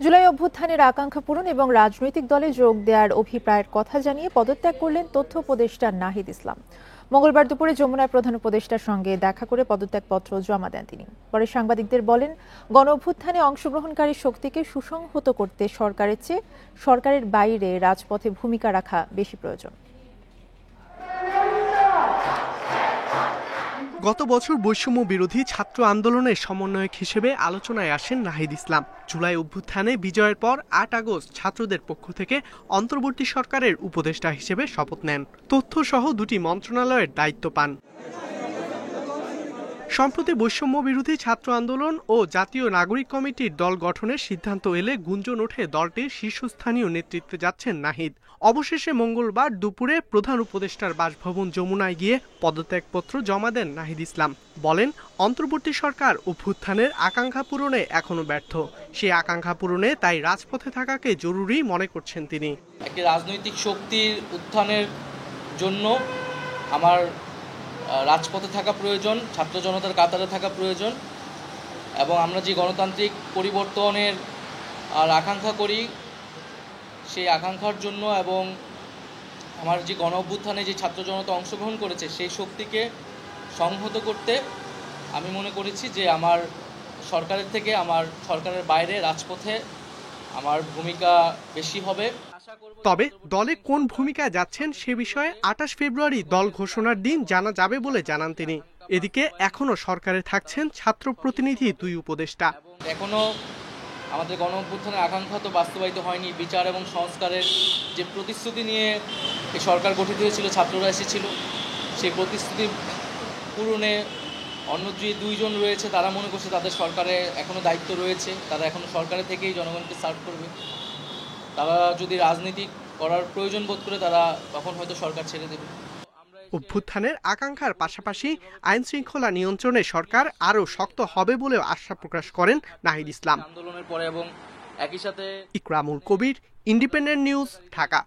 জুলাই অভ্যুত্থানের আকাঙ্ক্ষা পূরণ এবং রাজনৈতিক দলে যোগ দেওয়ার অভিপ্রায়ের কথা জানিয়ে পদত্যাগ করলেন তথ্য উপদেষ্টা নাহিদ ইসলাম। মঙ্গলবার দুপুরে যমুনায় প্রধান উপদেষ্টার সঙ্গে দেখা করে পদত্যাগপত্র জমা দেন তিনি। পরে সাংবাদিকদের বলেন, গণ অভ্যুত্থানে অংশগ্রহণকারী শক্তিকে সুসংহত করতে সরকারের চেয়ে সরকারের বাইরে রাজপথে ভূমিকা রাখা বেশি প্রয়োজন। গত বছর বৈষম্য বিরোধী ছাত্র আন্দোলনের সমন্বয়ক হিসেবে আলোচনায় আসেন নাহিদ ইসলাম। জুলাই অভ্যুত্থানে বিজয়ের পর ৮ আগস্ট ছাত্রদের পক্ষ থেকে অন্তর্বর্তী সরকারের উপদেষ্টা হিসেবে শপথ নেন। তথ্যসহ দুটি মন্ত্রণালয়ের দায়িত্ব পান। সম্প্রতি বৈষম্য বিরোধী ছাত্র আন্দোলন ও জাতীয় নাগরিক কমিটির দল গঠনের সিদ্ধান্ত এলে গুঞ্জন ওঠে দলটির শীর্ষস্থানীয় নেতৃত্বে যাচ্ছেন নাহিদ। অবশেষে মঙ্গলবার দুপুরে প্রধান উপদেষ্টার বাসভবন যমুনায় গিয়ে পদত্যাগপত্র জমা দেন নাহিদ ইসলাম। বলেন, অন্তর্বর্তী সরকার অভ্যুত্থানের আকাঙ্ক্ষা পূরণে এখনো ব্যর্থ। সেই আকাঙ্ক্ষা পূরণে তাই রাজপথে থাকাকে জরুরি মনে করছেন তিনি। একটি রাজনৈতিক শক্তির উত্থানের জন্য আমার রাজপথে থাকা প্রয়োজন, ছাত্র জনতার কাতারে থাকা প্রয়োজন, এবং আমরা যে গণতান্ত্রিক পরিবর্তনের আকাঙ্ক্ষা করি সেই আকাঙ্ক্ষার জন্য এবং আমার যে গণ অভ্যুত্থানে যে ছাত্র জনতা অংশগ্রহণ করেছে সেই শক্তিকে সংহত করতে আমি মনে করেছি যে আমার সরকারের থেকে আমার সরকারের বাইরে রাজপথে আমার ভূমিকা বেশি হবে। তবে দলে কোন ভূমিকায় যাচ্ছেন সে বিষয়ে ২৮ ফেব্রুয়ারি দল ঘোষণার দিন জানা যাবে বলে জানান তিনি। এদিকে এখনো সরকারে থাকছেন ছাত্র প্রতিনিধি দুই উপদেষ্টা। এখনো আমাদের গণ অভ্যুত্থানের আকাঙ্ক্ষা তো বাস্তবায়িত হয়নি। বিচার এবং সংস্কারের যে প্রতিশ্রুতি নিয়ে এই সরকার গঠিত হয়েছিল, ছাত্ররা এসেছিল, সেই প্রতিশ্রুতি পূরণে অন্য যে দুইজন রয়েছে তারা মনে করছে তাদের সরকারে এখনো দায়িত্ব রয়েছে, তারা এখনো সরকারে থেকেই জনগণকে সার্ভ করবে। তারা যদি রাজনীতি করার প্রয়োজন বোধ করে তারা তখন হয়তো সরকার ছেড়ে দেবে। অভ্যুত্থানের আকাঙ্ক্ষার পাশাপাশি আইন শৃঙ্খলা নিয়ন্ত্রণে সরকার আরও শক্ত হবে বলেও আশা প্রকাশ করেন নাহিদ ইসলাম। আন্দোলনের পরে এবং একই সাথে ইকরামুল কবির, ইন্ডিপেন্ডেন্ট নিউজ, ঢাকা।